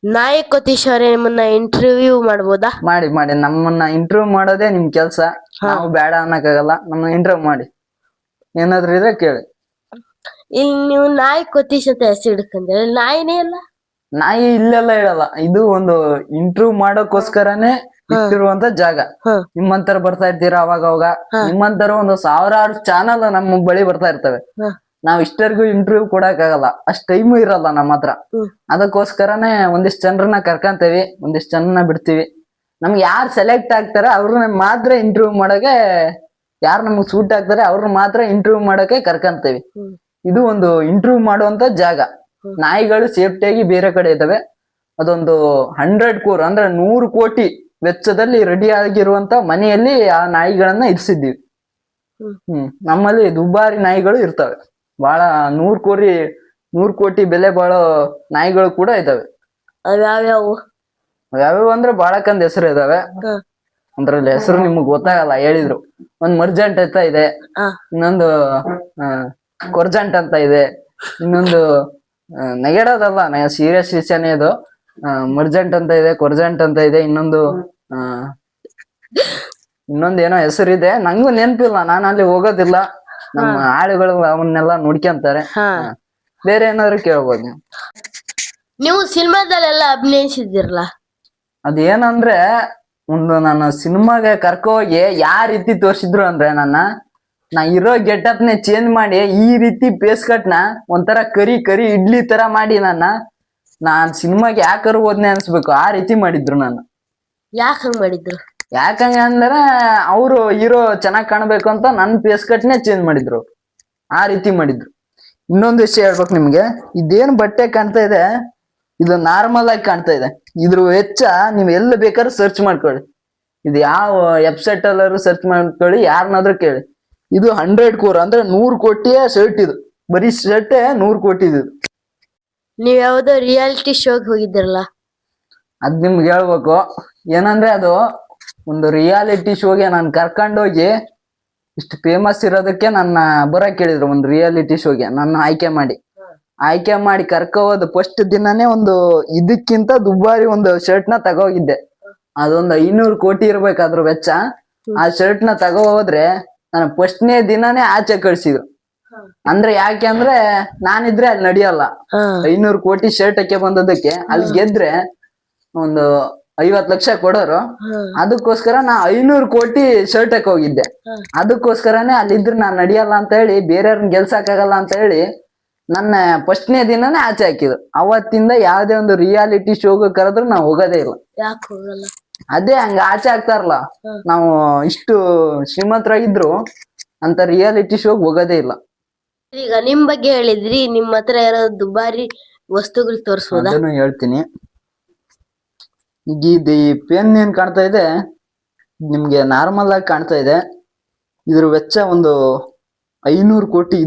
ನಾಯಕ್ ಕೋತೀಶ್ ಅವರೇ, ನಿಮ್ಮನ್ನ ಇಂಟರ್ವ್ಯೂ ಮಾಡ್ಬೋದಾ? ಮಾಡಿ ಮಾಡಿ, ನಮ್ಮನ್ನ ಇಂಟರ್ವ್ಯೂ ಮಾಡೋದೇ ನಿಮ್ ಕೆಲ್ಸ. ನಾವು ಬೇಡ ಅನ್ನಕ್ಕಾಗಲ್ಲ, ನಮ್ಮನ್ನ ಇಂಟರ್ವ್ಯೂ ಮಾಡಿ. ಏನಾದ್ರು ಇದ್ರೆ ಕೇಳಿ. ಇಲ್ಲಿ ನೀವು ನಾಯಕ್ ಕೋತೀಶ್ ಅಂತ ಹೆಸರು ಹಿಡ್ಕೊಂಡ್ರೆ ನಾಯಿನೇ ಅಲ್ಲ. ನಾಯಿ ಇಲ್ಲೆಲ್ಲ ಹೇಳಲ್ಲ, ಇದು ಒಂದು ಇಂಟರ್ವ್ಯೂ ಮಾಡೋಕೋಸ್ಕರನೇ ಇಟ್ಟಿರುವಂತ ಜಾಗ. ನಿಮ್ಮಂತರ ಬರ್ತಾ ಇರ್ತೀರಾ ಅವಾಗ ಅವಾಗ. ನಿಮ್ಮಂತರ ಒಂದು ಸಾವಿರಾರು ಚಾನಲ್ ನಮ್ಮ ಬಳಿ ಬರ್ತಾ ಇರ್ತವೆ. ನಾವ್ ಇಷ್ಟರಿಗೂ ಇಂಟರ್ವ್ಯೂ ಕೊಡಕ್ ಆಗಲ್ಲ, ಅಷ್ಟ್ ಟೈಮು ಇರಲ್ಲ ನಮ್ಮ ಹತ್ರ. ಅದಕ್ಕೋಸ್ಕರನೇ ಒಂದಿಷ್ಟ್ ಜನರನ್ನ ಕರ್ಕಂತೇವಿ, ಒಂದಿಷ್ಟ್ ಜನರನ್ನ ಬಿಡ್ತೀವಿ. ನಮ್ಗೆ ಯಾರು ಸೆಲೆಕ್ಟ್ ಆಗ್ತಾರೆ ಅವ್ರನ್ನ ಮಾತ್ರ ಇಂಟರ್ವ್ಯೂ ಮಾಡಕ್ಕೆ, ಯಾರು ನಮ್ಗೆ ಸೂಟ್ ಆಗ್ತಾರೆ ಅವ್ರನ್ನ ಮಾತ್ರ ಇಂಟರ್ವ್ಯೂ ಮಾಡಕ್ಕೆ ಕರ್ಕಂತೇವಿ. ಇದು ಒಂದು ಇಂಟರ್ವ್ಯೂ ಮಾಡುವಂತ ಜಾಗ. ನಾಯಿಗಳು ಸೇಫ್ಟಿಯಾಗಿ ಬೇರೆ ಕಡೆ ಇದ್ದಾವೆ. ಅದೊಂದು 100 crore ಅಂದ್ರೆ 100 ಕೋಟಿ ವೆಚ್ಚದಲ್ಲಿ ರೆಡಿ ಆಗಿರುವಂತ ಮನೆಯಲ್ಲಿ ಆ ನಾಯಿಗಳನ್ನ ಇರಿಸಿದ್ದೀವಿ. ನಮ್ಮಲ್ಲಿ ದುಬಾರಿ ನಾಯಿಗಳು ಇರ್ತವೆ, ಬಹಳ 100 ಕೋಟಿ ಬೆಲೆ ಬಾಳೋ ನಾಯಿಗಳು ಕೂಡ ಇದಾವೆ. ಯಾವ್ಯಾವು ಯಾವ್ಯಾವ ಅಂದ್ರೆ ಬಾಳಕಂದ್ ಹೆಸರು ಇದಾವೆ. ಅದ್ರಲ್ಲಿ ಹೆಸರು ನಿಮ್ಗ್ ಗೊತ್ತಾಗಲ್ಲ ಹೇಳಿದ್ರು. ಒಂದ್ ಮರ್ಜೆಂಟ್ ಅಂತ ಇದೆ, ಇನ್ನೊಂದು ಕೊರ್ಜೆಂಟ್ ಅಂತ ಇದೆ, ಇನ್ನೊಂದು ನೆಗೆಡೋದಲ್ಲ, ಸೀರಿಯಸ್ ವಿಷಯನೇ ಇದು. ಮರ್ಜೆಂಟ್ ಅಂತ ಇದೆ, ಕೊರ್ಜೆಂಟ್ ಅಂತ ಇದೆ, ಇನ್ನೊಂದು ಏನೋ ಹೆಸರಿದೆ, ನಂಗೂ ನೆನಪಿಲ್ಲ. ನಾನು ಅಲ್ಲಿ ಹೋಗೋದಿಲ್ಲ, ನಮ್ಮ ಆಳುಗಳು ಅವನ್ನೆಲ್ಲ ನೋಡ್ಕೊಂತಾರೆ. ಬೇರೆ ಏನಾದ್ರು ಕೇಳ್ಬೋದು ನೀವು. ನೀವು ಸಿನಿಮಾದಲ್ಲೆಲ್ಲ ಅಭಿನಯಿಸಿದಿರಲ್ಲ, ಅದೇನಂದ್ರೆ ಒಂದು ನಾನು ಸಿನಿಮಾಗೆ ಕರ್ಕೊ ಹೋಗಿ ಯಾವ ರೀತಿ ತೋರ್ಸಿದ್ರು ಅಂದ್ರೆ ನಾ ಇರೋ ಗೆಟಪ್ನೇ ಚೇಂಜ್ ಮಾಡಿ ಈ ರೀತಿ ಪೇಸ್ ಕಟ್ನ ಒಂಥರ ಕರಿ ಇಡ್ಲಿ ತರ ಮಾಡಿ ನಾನ್ ಸಿನಿಮಾಗೆ ಯಾಕರು ಹೋದ್ನೆ ಅನ್ಸ್ಬೇಕು, ಆ ರೀತಿ ಮಾಡಿದ್ರು. ನಾನು ಯಾಕಂಗ್ ಮಾಡಿದ್ರು? ಯಾಕಂಗ ಅಂದ್ರೆ ಅವರು ಹೀರೋ ಚೆನ್ನಾಗ್ ಕಾಣ್ಬೇಕು ಅಂತ ನನ್ ಪೇಸ್ ಕಟ್ನೆ ಚೇಂಜ್ ಮಾಡಿದ್ರು, ಆ ರೀತಿ ಮಾಡಿದ್ರು. ಇನ್ನೊಂದು ವಿಷಯ ಹೇಳ್ಬೇಕು ನಿಮ್ಗೆ, ಇದೇನ್ ಬಟ್ಟೆ ಕಾಣ್ತಾ ಇದೆ ಇದು ನಾರ್ಮಲ್ ಆಗಿ ಕಾಣ್ತಾ ಇದೆ. ಇದ್ರ ವೆಚ್ಚ ನೀವ್ ಎಲ್ಲ ಬೇಕಾದ್ರೂ ಸರ್ಚ್ ಮಾಡ್ಕೊಳ್ಳಿ, ಇದು ಯಾವ ವೆಬ್ಸೈಟ್ ಅಲ್ಲಾದ್ರು ಸರ್ಚ್ ಮಾಡ್ಕೊಳ್ಳಿ, ಯಾರನ್ನಾದ್ರೂ ಕೇಳಿ. ಇದು 100 crore ಅಂದ್ರೆ 100 ಕೋಟಿಯ ಶರ್ಟ್. ಇದು ಬರೀ ಶರ್ಟ್ 100 ಕೋಟಿ ಇದು. ನೀವ್ ಯಾವ್ದೋ ರಿಯಾಲಿಟಿ ಶೋಗೆ ಹೋಗಿದ್ರಲ್ಲ, ಅದ್ ನಿಮ್ಗೆ ಹೇಳ್ಬೇಕು. ಏನಂದ್ರೆ ಅದು ಒಂದು ರಿಯಾಲಿಟಿ ಶೋಗೆ ನಾನು ಕರ್ಕೊಂಡೋಗಿ ಇಷ್ಟು ಫೇಮಸ್ ಇರೋದಕ್ಕೆ ನನ್ನ ಬರಕ್ ಕೇಳಿದ್ರು. ಒಂದು ರಿಯಾಲಿಟಿ ಶೋಗೆ ನನ್ನ ಆಯ್ಕೆ ಮಾಡಿ ಕರ್ಕೋದು ಫಸ್ಟ್ ದಿನನೇ ಒಂದು ಇದಕ್ಕಿಂತ ದುಬಾರಿ ಒಂದು ಶರ್ಟ್ ನ ತಗೋಗಿದ್ದೆ. ಅದೊಂದು 500 ಕೋಟಿ ಇರ್ಬೇಕಾದ್ರು ವೆಚ್ಚ. ಆ ಶರ್ಟ್ ನ ತಗೋ ಹೋದ್ರೆ ನಾನು ಫಸ್ಟ್ನೇ ದಿನಾನೇ ಆಚೆ ಕಳ್ಸಿದ್ರು. ಅಂದ್ರೆ ಯಾಕೆ ಅಂದ್ರೆ ನಾನಿದ್ರೆ ಅಲ್ಲಿ ನಡೆಯಲ್ಲ. 500 ಕೋಟಿ ಶರ್ಟ್ ಹಾಕಿ ಬಂದದಕ್ಕೆ ಅಲ್ಲಿ ಗೆದ್ರೆ ಒಂದು 50 ಲಕ್ಷ ಕೊಡೋರು. ಅದಕ್ಕೋಸ್ಕರ ನಾ 500 ಕೋಟಿ ಶರ್ಟ್ ಹಾಕಿ ಹೋಗಿದ್ದೆ. ಅದಕ್ಕೋಸ್ಕರನೇ ಅಲ್ಲಿದ್ರೆ ನಾನ್ ನಡೆಯಲ್ಲ ಅಂತ ಹೇಳಿ, ಬೇರೆಯವ್ರನ್ನ ಗೆಲ್ಸಕ್ಕಾಗಲ್ಲ ಅಂತ ಹೇಳಿ ನನ್ನ ಫಸ್ಟ್ನೇ ದಿನನೇ ಆಚೆ ಹಾಕಿದ್ರು. ಅವತ್ತಿಂದ ಯಾವ್ದೇ ಒಂದು ರಿಯಾಲಿಟಿ ಶೋಗೆ ಕರೆದ್ರು ನಾವು ಹೋಗೋದೇ ಇಲ್ಲ. ಯಾಕೆ ಹೋಗಲ್ಲ? ಅದೇ ಹಂಗ ಆಚೆ ಹಾಕ್ತಾರಲ್ಲ, ನಾವು ಇಷ್ಟು ಶ್ರೀಮಂತರಾಗಿದ್ರು ಅಂತ ರಿಯಾಲಿಟಿ ಶೋಗ್ ಹೋಗೋದೇ ಇಲ್ಲ. ಈಗ ನಿಮ್ ಬಗ್ಗೆ ಹೇಳಿದ್ರಿ, ನಿಮ್ ಹತ್ರ ಇರೋ ದುಬಾರಿ ವಸ್ತುಗಳು ತೋರಿಸ್ಬೋದಾ? ಅದನ್ನು ಹೇಳ್ತೀನಿ. ಈಗ ಇದು ಈ ಪೆನ್ ಏನ್ ಕಾಣ್ತಾ ಇದೆ ನಿಮ್ಗೆ ನಾರ್ಮಲ್ ಆಗಿ ಕಾಣ್ತಾ ಇದೆ. ಇದ್ರ ವೆಚ್ಚ ಒಂದು 500 ಕೋಟಿ.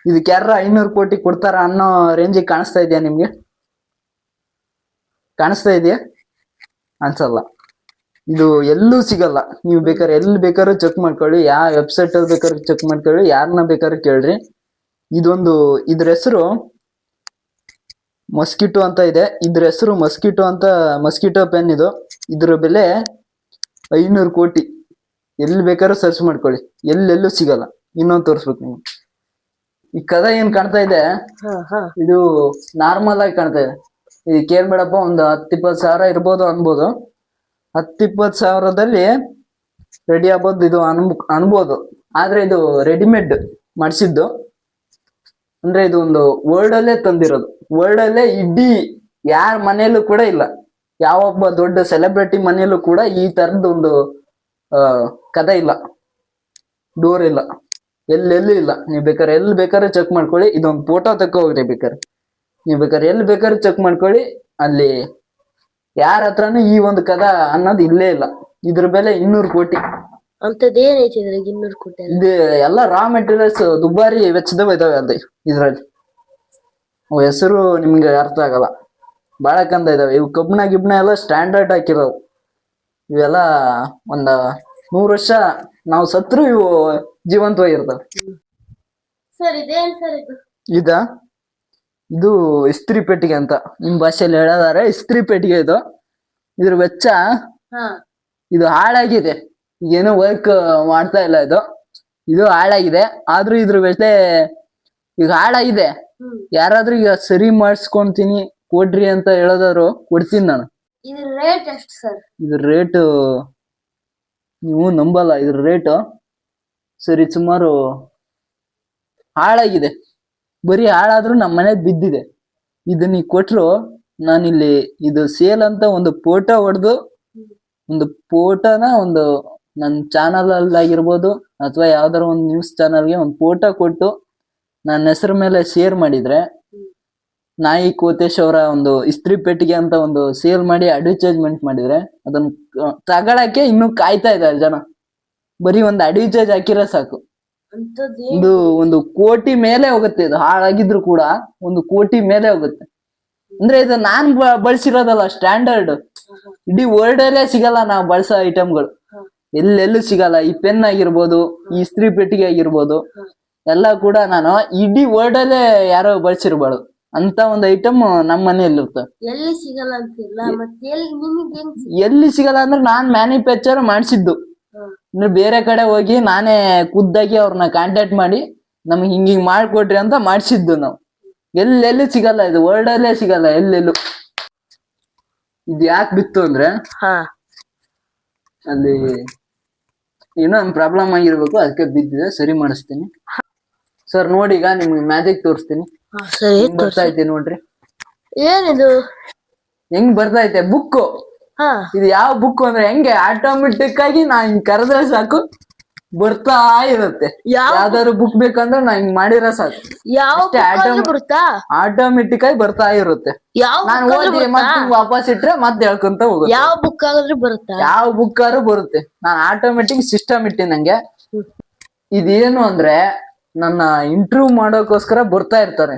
ಇದಕ್ಕೆ ಯಾರ 500 ಕೋಟಿ ಕೊಡ್ತಾರ ಅನ್ನೋ ರೇಂಜಿಗೆ ಕಾಣಿಸ್ತಾ ಇದೆಯಾ ನಿಮ್ಗೆ? ಕಾಣಿಸ್ತಾ ಇದೆಯಾ? ಅನ್ಸಲ್ಲ. ಇದು ಎಲ್ಲೂ ಸಿಗಲ್ಲ. ನೀವು ಬೇಕಾದ್ರೆ ಎಲ್ಲಿ ಬೇಕಾದ್ರೂ ಚೆಕ್ ಮಾಡ್ಕೊಳ್ಳಿ, ಯಾವ ವೆಬ್ಸೈಟ್ ಅಲ್ಲಿ ಬೇಕಾದ್ರೂ ಚೆಕ್ ಮಾಡ್ಕೊಳ್ಳಿ, ಯಾರನ್ನ ಬೇಕಾದ್ರೂ ಕೇಳ್ರಿ. ಇದ್ರ ಹೆಸರು ಮಸ್ಕಿಟೋ ಅಂತ ಇದೆ. ಇದ್ರ ಹೆಸರು ಮಸ್ಕಿಟೋ ಪೆನ್. ಇದ್ರ ಬೆಲೆ 500 ಕೋಟಿ. ಎಲ್ಲಿ ಬೇಕಾದ್ರೂ ಸರ್ಚ್ ಮಾಡ್ಕೊಳ್ಳಿ, ಎಲ್ಲೆಲ್ಲೂ ಸಿಗಲ್ಲ. ಇನ್ನೊಂದು ತೋರಿಸ್ಬೇಕು ನೀವು. ಈ ಕದ ಏನ್ ಕಾಣ್ತಾ ಇದೆ ಇದು ನಾರ್ಮಲ್ ಆಗಿ ಕಾಣ್ತಾ ಇದೆ. ಇದಕ್ಕೆ ಏನ್ ಬೇಡಪ್ಪ, ಒಂದು 10-20 ಸಾವಿರ ಇರ್ಬೋದು ಅನ್ಬೋದು. 10-20 ಸಾವಿರದಲ್ಲಿ ರೆಡಿ ಆಗ್ಬೋದು ಇದು ಅನ್ಬೋದು. ಆದ್ರೆ ಇದು ರೆಡಿಮೇಡ್ ಮಾಡಿಸಿದ್ದು. ಅಂದ್ರೆ ಇದು ಒಂದು ವರ್ಲ್ಡ್ ಅಲ್ಲೇ ತಂದಿರೋದು. ವರ್ಲ್ಡ್ ಅಲ್ಲೇ ಇಡೀ ಯಾರ ಮನೆಯಲ್ಲೂ ಕೂಡ ಇಲ್ಲ, ಯಾವೊಬ್ಬ ದೊಡ್ಡ ಸೆಲೆಬ್ರಿಟಿ ಮನೆಯಲ್ಲೂ ಕೂಡ ಈ ತರದ್ದು ಒಂದು ಕದ ಇಲ್ಲ, ಡೋರ್ ಇಲ್ಲ, ಎಲ್ಲೆಲ್ಲೂ ಇಲ್ಲ. ನೀವ್ ಬೇಕಾದ್ರೆ ಎಲ್ಲಿ ಬೇಕಾದ್ರೆ ಚೆಕ್ ಮಾಡ್ಕೊಳ್ಳಿ. ಇದೊಂದು ಫೋಟೋ ತಕ್ಕ ಹೋಗ್ರಿ ಬೇಕಾದ್ರೆ. ನೀವ್ ಬೇಕಾದ್ರೆ ಎಲ್ಲಿ ಬೇಕಾದ್ರೆ ಚೆಕ್ ಮಾಡ್ಕೊಳ್ಳಿ, ಅಲ್ಲಿ ಯಾರ ಹತ್ರನೂ ಈ ಒಂದು ಕದ ಅನ್ನೋದು ಇಲ್ಲೇ ಇಲ್ಲ. ಇದ್ರ ಬೆಲೆ 200 ಕೋಟಿ. ಅಂತದೇನೈತಿ 200 ಕೋಟಿ? ಇದು ಎಲ್ಲ ರಾ ಮೆಟೀರಿಯಲ್ಸ್ ದುಬಾರಿ ವೆಚ್ಚದವ ಇದಾವೆ ಅದೇ ಇದ್ರಲ್ಲಿ. ಹೆಸರು ನಿಮ್ಗೆ ಅರ್ಥ ಆಗಲ್ಲ, ಬಾಳ ಕಂದ ಇದಾವೆ. ಇವು ಕಬ್ಬಿಣ ಎಲ್ಲ ಸ್ಟ್ಯಾಂಡರ್ಡ್ ಹಾಕಿರೋವು. ಇವೆಲ್ಲ ಒಂದ 100 ವರ್ಷ ನಾವು ಸತ್ರು ಇವು ಜೀವಂತವಾಗಿರ್ತಾವೆ. ಸರ್ ಇದೇನ್ ಸರ್ ಇದು? ಇದು ಇಸ್ತ್ರಿ ಪೆಟ್ಟಿಗೆ ಅಂತ ನಿಮ್ ಭಾಷೆಯಲ್ಲಿ ಹೇಳೋದಾರೆ ಇಸ್ತ್ರಿ ಪೆಟ್ಟಿಗೆ ಇದು. ಇದ್ರ ವೆಚ್ಚ ಹಾ ಇದು ಹಾಳಾಗಿದೆ, ಏನೋ ವರ್ಕ್ ಮಾಡ್ತಾ ಇಲ್ಲ ಇದು. ಇದು ಹಾಳಾಗಿದೆ, ಆದ್ರೂ ಇದ್ರ ಬೆಲೆ ಈಗ ಹಾಳಾಗಿದೆ. ಯಾರಾದ್ರೂ ಈಗ ಸರಿ ಮಾಡಿಸ್ಕೊಂತೀನಿ ಕೊಡ್ರಿ ಅಂತ ಹೇಳೋದಾದ್ರು ಕೊಡ್ತೀನಿ ನಾನು. ಇದ್ರ ರೇಟ್ ಎಷ್ಟು ಸರ್? ಇದ್ರ ರೇಟ್ ನೀವು ನಂಬಲ್ಲ. ಇದ್ರ ರೇಟ್ ಸರಿ ಸುಮಾರು ಹಾಳಾಗಿದೆ, ಬರೀ ಹಾಳಾದ್ರೂ ನಮ್ಮ ಮನೆಗ್ ಬಿದ್ದಿದೆ. ಇದನ್ನ ನೀ ಕೊಟ್ರು ನಾನಿಲ್ಲಿ ಇದು ಸೇಲ್ ಅಂತ ಒಂದು ಫೋಟೋ ಹೊಡೆದು ಒಂದು ಫೋಟೋನ ಒಂದು ನನ್ನ ಚಾನಲ್ ಅಲ್ಲಿ ಆಗಿರ್ಬೋದು ಅಥವಾ ಯಾವ್ದಾರ ಒಂದು ನ್ಯೂಸ್ ಚಾನಲ್ಗೆ ಒಂದು ಫೋಟೋ ಕೊಟ್ಟು ನನ್ನ ಹೆಸರು ಮೇಲೆ ಶೇರ್ ಮಾಡಿದ್ರೆ, ನಾಯಿ ಕೋತೇಶ್ ಅವರ ಒಂದು ಇಸ್ತ್ರಿ ಪೆಟ್ಟಿಗೆ ಅಂತ ಒಂದು ಸೇಲ್ ಮಾಡಿ ಅಡ್ವರ್ಟೈಸ್ಮೆಂಟ್ ಮಾಡಿದ್ರೆ ಅದನ್ನ ತಗೊಳಕ್ಕೆ ಇನ್ನು ಕಾಯ್ತಾ ಇದ್ದಾರೆ ಜನ. ಬರೀ ಒಂದು ಅಡ್ವರ್ಟೈಸ್ ಹಾಕಿರೋ ಸಾಕು. ಇದು 1 ಕೋಟಿ ಮೇಲೆ ಹೋಗುತ್ತೆ. ಇದು ಹಾಳಾಗಿದ್ರು ಕೂಡ 1 ಕೋಟಿ ಮೇಲೆ ಹೋಗುತ್ತೆ. ಅಂದ್ರೆ ಇದು ನಾನ್ ಬಳಸಿರೋದಲ್ಲ, ಸ್ಟ್ಯಾಂಡರ್ಡ್. ಇಡೀ ವರ್ಲ್ಡ್ ಅಲ್ಲೇ ಸಿಗಲ್ಲ ನಾವು ಬಳಸೋ ಐಟಮ್ಗಳು, ಎಲ್ಲೆಲ್ಲೂ ಸಿಗಲ್ಲ. ಈ ಪೆನ್ ಆಗಿರ್ಬೋದು, ಈ ಇಸ್ತ್ರಿ ಪೆಟ್ಟಿಗೆ ಆಗಿರ್ಬೋದು, ಎಲ್ಲ ಕೂಡ ನಾನು ಇಡೀ ವರ್ಲ್ಡ್ ಅಲ್ಲೇ ಯಾರೋ ಬಳಸಿರ್ಬಾರ್ದು ಅಂತ ಒಂದು ಐಟಮ್ ನಮ್ಮ ಮನೆಯಲ್ಲಿ ಇರುತ್ತೆ. ಎಲ್ಲಿ ಸಿಗಲ್ಲ ಅಂತಿಲ್ಲ, ಮತ್ತೆ ಎಲ್ಲಿ ಸಿಗಲ್ಲ ಅಂದ್ರೆ ನಾನ್ ಮ್ಯಾನುಫ್ಯಾಕ್ಚರ್ ಮಾಡಿಸಿದ್ದು. ಅಂದ್ರೆ ಬೇರೆ ಕಡೆ ಹೋಗಿ ನಾನೇ ಖುದ್ದಾಗಿ ಅವ್ರನ್ನ ಕಾಂಟ್ಯಾಕ್ಟ್ ಮಾಡಿ ನಮ್ಗೆ ಹಿಂಗಿಂಗ್ ಮಾಡ್ಕೊಡ್ರಿ ಅಂತ ಮಾಡಿಸಿದ್ದು ನಾವು. ಎಲ್ಲೆಲ್ಲೂ ಸಿಗಲ್ಲ, ಇದು ವರ್ಲ್ಡ್ ಅಲ್ಲೇ ಸಿಗಲ್ಲ ಎಲ್ಲೆಲ್ಲೂ. ಇದು ಯಾಕೆ ಬಿತ್ತು ಅಂದ್ರೆ ಅಲ್ಲಿ ಏನೋ ಒಂದು ಪ್ರಾಬ್ಲಮ್ ಆಗಿರ್ಬೇಕು, ಅದಕ್ಕೆ ಬಿದ್ದಿದೆ. ಸರಿ ಮಾಡಿಸ್ತೀನಿ ಸರ್. ನೋಡಿ ಈಗ ನಿಮ್ಗೆ ಮ್ಯಾಜಿಕ್ ತೋರಿಸ್ತೀನಿ. ಬರ್ತಾ ಐತೆ ನೋಡ್ರಿ. ಏನಿದು? ಹೆಂಗ್ ಬರ್ತಾ ಐತೆ ಬುಕ್. ಇದು ಯಾವ ಬುಕ್ ಅಂದ್ರೆ ಹೆಂಗೆ ಆಟೋಮೆಟಿಕ್ ಆಗಿ ನಾ ಹಿಂಗ್ ಕರೆದ್ರೆ ಸಾಕು ಬರ್ತಾ ಇರುತ್ತೆ. ಯಾವ್ದಾದ್ರು ಬುಕ್ ಬೇಕಂದ್ರೆ ನಾ ಹಿಂಗ್ ಮಾಡಿರೋ ಸಾಕು, ಆಟೋಮೆಟಿಕ್ ಆಗಿ ಬರ್ತಾ ಇರುತ್ತೆ. ನಾನು ಓದಿ ಮತ್ತೆ ವಾಪಸ್ ಇಟ್ರೆ ಮತ್ತೆ ಹೇಳ್ಕೊಂತ ಹೋಗುತ್ತೆ. ಯಾವ ಬುಕ್ ಆದ್ರೂ ಬರುತ್ತಾ? ಯಾವ ಬುಕ್ ಆದ್ರೂ ಬರುತ್ತೆ. ನಾನು ಆಟೋಮೆಟಿಕ್ ಸಿಸ್ಟಮ್ ಇಟ್ಟಿ ನಂಗೆ. ಇದೇನು ಅಂದ್ರೆ ನನ್ನ ಇಂಟರ್ವ್ಯೂ ಮಾಡೋಕೋಸ್ಕರ ಬರ್ತಾ ಇರ್ತಾರೆ.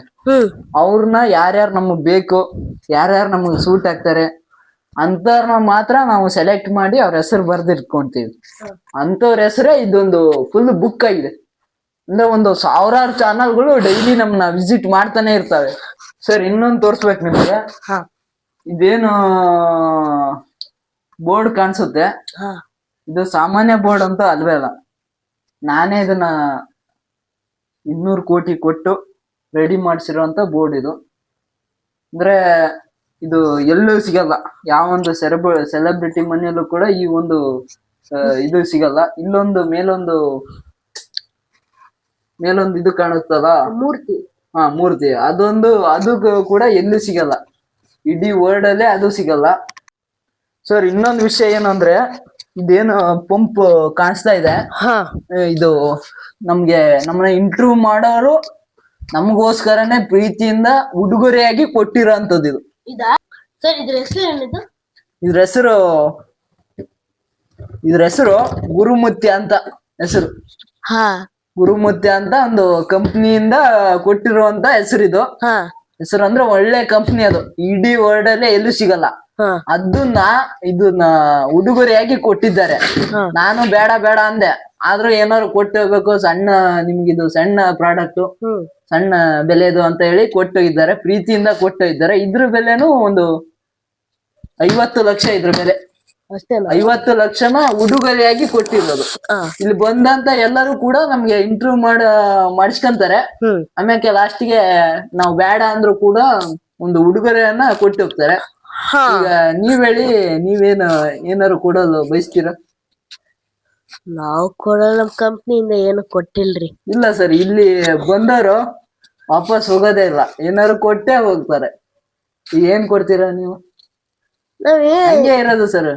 ಅವ್ರನ್ನ ಯಾರ್ಯಾರು ನಮಗ್ ಬೇಕು, ಯಾರ್ಯಾರು ನಮಗ್ ಸೂಟ್ ಆಗ್ತಾರೆ ಅಂತವ್ರನ್ನ ಮಾತ್ರ ನಾವು ಸೆಲೆಕ್ಟ್ ಮಾಡಿ ಅವ್ರ ಹೆಸರು ಬರ್ದಿಟ್ಕೊಂತೀವಿ. ಅಂತವ್ರ ಹೆಸರೇ ಇದೊಂದು ಫುಲ್ ಬುಕ್ ಆಗಿದೆ. ಅಂದ್ರೆ ಒಂದು 1000 ಚಾನಲ್ಗಳು ಡೈಲಿ ನಮ್ನ ವಿಸಿಟ್ ಮಾಡ್ತಾನೆ ಇರ್ತವೆ. ಸರ್ ಇನ್ನೊಂದು ತೋರ್ಸ್ಬೇಕು ನಿಮ್ಗೆ. ಇದೇನು ಬೋರ್ಡ್ ಕಾಣಿಸುತ್ತೆ, ಇದು ಸಾಮಾನ್ಯ ಬೋರ್ಡ್ ಅಂತ ಅಲ್ವೇ ಅಲ್ಲ. ನಾನೇ ಇದನ್ನ 200 ಕೋಟಿ ಕೊಟ್ಟು ರೆಡಿ ಮಾಡಿಸಿರುವಂತ ಬೋರ್ಡ್ ಇದು. ಅಂದ್ರೆ ಇದು ಎಲ್ಲೂ ಸಿಗಲ್ಲ, ಯಾವೊಂದು ಸೆಲೆಬ್ರಿಟಿ ಮನೆಯಲ್ಲೂ ಕೂಡ ಈ ಒಂದು ಇದು ಸಿಗಲ್ಲ. ಇಲ್ಲೊಂದು ಮೇಲೊಂದು ಇದು ಕಾಣುತ್ತಲ್ಲ ಮೂರ್ತಿ. ಮೂರ್ತಿ, ಅದು ಕೂಡ ಎಲ್ಲೂ ಸಿಗಲ್ಲ, ಇಡೀ ವರ್ಲ್ಡ್ ಅಲ್ಲೇ ಅದು ಸಿಗಲ್ಲ. ಸರ್ ಇನ್ನೊಂದು ವಿಷಯ ಏನು ಅಂದ್ರೆ, ಇದೇನು ಪಂಪ್ ಕಾಣಿಸ್ತಾ ಇದೆ, ಇದು ನಮ್ಗೆ ನಮ್ಮನ್ನ ಇಂಟರ್ವ್ಯೂ ಮಾಡೋರು ನಮಗೋಸ್ಕರನೇ ಪ್ರೀತಿಯಿಂದ ಉಡುಗೊರೆಯಾಗಿ ಕೊಟ್ಟಿರೋಂಥದ್ದು ಇದು. ಇದ್ರ ಹೆಸರು ಗುರುಮುತ್ಯ ಅಂತ ಹೆಸರು. ಗುರುಮುತ್ಯ ಅಂತ ಒಂದು ಕಂಪ್ನಿಯಿಂದ ಕೊಟ್ಟಿರುವಂತ ಹೆಸರಿದು. ಹೆಸರು ಅಂದ್ರೆ ಒಳ್ಳೆ ಕಂಪ್ನಿ, ಅದು ಇಡೀ ವರ್ಲ್ಡ್ ಅಲ್ಲೇ ಎಲ್ಲೂ ಸಿಗಲ್ಲ. ಇದನ್ನ ಉಡುಗೊರೆಯಾಗಿ ಕೊಟ್ಟಿದ್ದಾರೆ. ನಾನು ಬೇಡ ಬೇಡ ಅಂದೆ, ಆದ್ರೂ ಏನಾದ್ರು ಕೊಟ್ಟೋಗ್ಬೇಕು, ನಿಮ್ಗಿದು ಸಣ್ಣ ಪ್ರಾಡಕ್ಟ್, ಸಣ್ಣ ಬೆಲೆದು ಅಂತ ಹೇಳಿ ಕೊಟ್ಟೋಗಿದ್ದಾರೆ, ಪ್ರೀತಿಯಿಂದ ಕೊಟ್ಟೋಗಿದ್ದಾರೆ. ಇದ್ರ ಬೆಲೆನೂ ಒಂದು 50 ಲಕ್ಷ. ಇದ್ರ ಬೆಲೆ 50 ಲಕ್ಷನ ಉಡುಗೊರೆಯಾಗಿ ಕೊಟ್ಟಿರೋದು. ಇಲ್ಲಿ ಬಂದಂತ ಎಲ್ಲರೂ ಕೂಡ ನಮ್ಗೆ ಇಂಟರ್ವ್ಯೂ ಮಾಡಿಸ್ಕೊಂತಾರೆ. ಆಮ್ಯಾಕೆ ಲಾಸ್ಟ್ಗೆ ನಾವು ಬೇಡ ಅಂದ್ರೂ ಕೂಡ ಒಂದು ಉಡುಗೊರೆಯನ್ನ ಕೊಟ್ಟು ಹೋಗ್ತಾರೆ. ಈಗ ನೀವ್ ಹೇಳಿ, ಏನಾರು ಕೊಡೋದು ಬಯಸ್ತೀರಾ? ನಾವು ಕೊಡಲ್ಲ, ನಮ್ ಕಂಪ್ನಿಯಿಂದ ಏನು ಕೊಟ್ಟಿಲ್ರಿ. ಇಲ್ಲ ಸರ್, ಇಲ್ಲಿ ಬಂದವರು ವಾಪಸ್ ಹೋಗೋದೇ ಇಲ್ಲ, ಏನಾರು ಕೊಟ್ಟೆ ಹೋಗ್ತಾರೆ. ಏನ್ ಕೊಡ್ತೀರಾ ನೀವು? ಹಂಗೆ ಇರೋದು ಸರ್.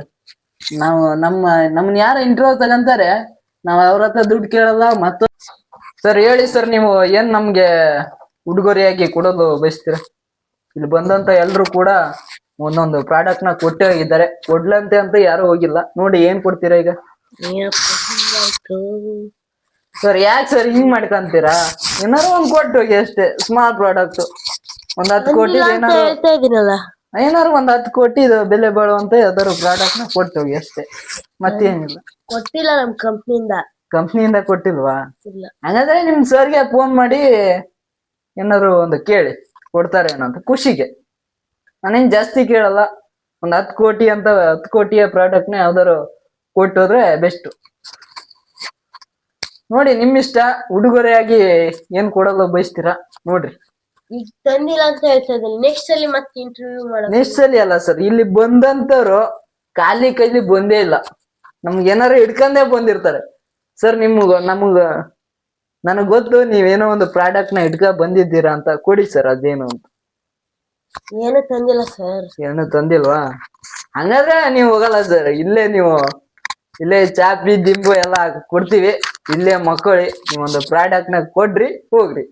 ನಾವು ನಮ್ಮನ್ನ ಯಾರ ಇಂಟರ್ವ್ಯೂ ತಗಂತಾರೆ, ನಾವ್ ಅವ್ರ ಹತ್ರ ದುಡ್ಡು ಕೇಳಲ್ಲ. ಸರ್ ಹೇಳಿ ಸರ್, ನೀವು ಏನ್ ನಮ್ಗೆ ಉಡುಗೊರೆಯಾಗಿ ಕೊಡೋದು ಬಯಸ್ತೀರಾ? ಇಲ್ಲಿ ಬಂದಂತ ಎಲ್ರು ಕೂಡ ಒಂದೊಂದು ಪ್ರಾಡಕ್ಟ್ ನ ಕೊಟ್ಟೆ ಹೋಗಿದ್ದಾರೆ. ಕೊಡ್ಲಂತೆ ಅಂತ ಯಾರು ಹೋಗಿಲ್ಲ. ನೋಡಿ ಏನ್ ಕೊಡ್ತೀರಾ ಈಗ? ಸರ್ ಯಾಕೆ ಸರ್ ಹಿಂಗ್ ಮಾಡ್ಕೊಂತೀರಾ? ಏನಾರು ಒಂದ್ ಕೊಟ್ಟು ಹೋಗಿ ಅಷ್ಟೇ, ಸ್ಮಾಲ್ ಪ್ರಾಡಕ್ಟ್. ಒಂದ್ 10 ಕೋಟಿ ಏನಾರು ಒಂದ್ 10 ಕೋಟಿ ಬೆಲೆ ಬಾಳುವಂತ ಯಾವ್ದಾದ್ರು ಪ್ರಾಡಕ್ಟ್ ನ ಕೊಟ್ಟು ಹೋಗಿ ಅಷ್ಟೇ, ಮತ್ತೇನಿಲ್ಲ. ಕೊಟ್ಟಿಲ್ಲ ನಮ್ ಕಂಪ್ನಿಯಿಂದ ಕೊಟ್ಟಿಲ್ವಾ? ಹಾಗಾದ್ರೆ ನಿಮ್ ಸರ್ಗೆ ಫೋನ್ ಮಾಡಿ ಏನಾದ್ರು ಒಂದು ಕೇಳಿ ಕೊಡ್ತಾರೇನೋ ಅಂತ ಖುಷಿಗೆ. ನಾನೇನ್ ಜಾಸ್ತಿ ಕೇಳಲ್ಲ, ಒಂದ್ 10 ಕೋಟಿ ಅಂತ 10 ಕೋಟಿಯ ಪ್ರಾಡಕ್ಟ್ ನ ಯಾವ್ದಾರು ಕೊಟ್ಟೋದ್ರೆ ಬೆಸ್ಟ್. ನೋಡಿ ನಿಮ್ಮಿಷ್ಟ, ಉಡುಗೊರೆಯಾಗಿ ಏನ್ ಕೊಡಲು ಬಯಸ್ತೀರಾ ನೋಡ್ರಿ. ಈಗ ತಂದಿಲ್ಲ ಅಂತ ಹೇಳ್ತಾ ಇದ್ದೀನಿ, ನೆಕ್ಸ್ಟ್ ಅಲ್ಲಿ ಮತ್ತೆ ಇಂಟರ್ವ್ಯೂ ಮಾಡೋದು. ನೆಕ್ಸ್ಟ್ ಅಲ್ಲಿ ಅಲ್ಲ ಸರ್, ಇಲ್ಲಿ ಬಂದಂತವ್ರು ಖಾಲಿ ಕೈಲಿ ಬಂದೇ ಇಲ್ಲ, ನಮ್ಗೆ ಏನಾರು ಹಿಡ್ಕೊಂಡೇ ಬಂದಿರ್ತಾರೆ. ಸರ್ ನನಗ್ ಗೊತ್ತು ನೀವೇನೋ ಒಂದು ಪ್ರಾಡಕ್ಟ್ ನ ಹಿಡ್ಕ ಬಂದಿದ್ದೀರಾ ಅಂತ, ಕೊಡಿ ಸರ್ ಅದೇನು ಅಂತ. ಏನು ತಂದಿಲ್ಲ ಸರ್. ಏನು ತಂದಿಲ್ವಾ? ಹಂಗಾದ್ರೆ ನೀವು ಹೋಗಲ್ಲ ಸರ್, ಇಲ್ಲೇ ಚಾಪಿ ದಿಂಬು ಎಲ್ಲ ಕೊಡ್ತೀವಿ, ಇಲ್ಲೇ ಮಕ್ಕಳಿ, ನೀವೊಂದು ಪ್ರಾಡಕ್ಟ್ ನ ಕೊಡ್ರಿ ಹೋಗ್ರಿ.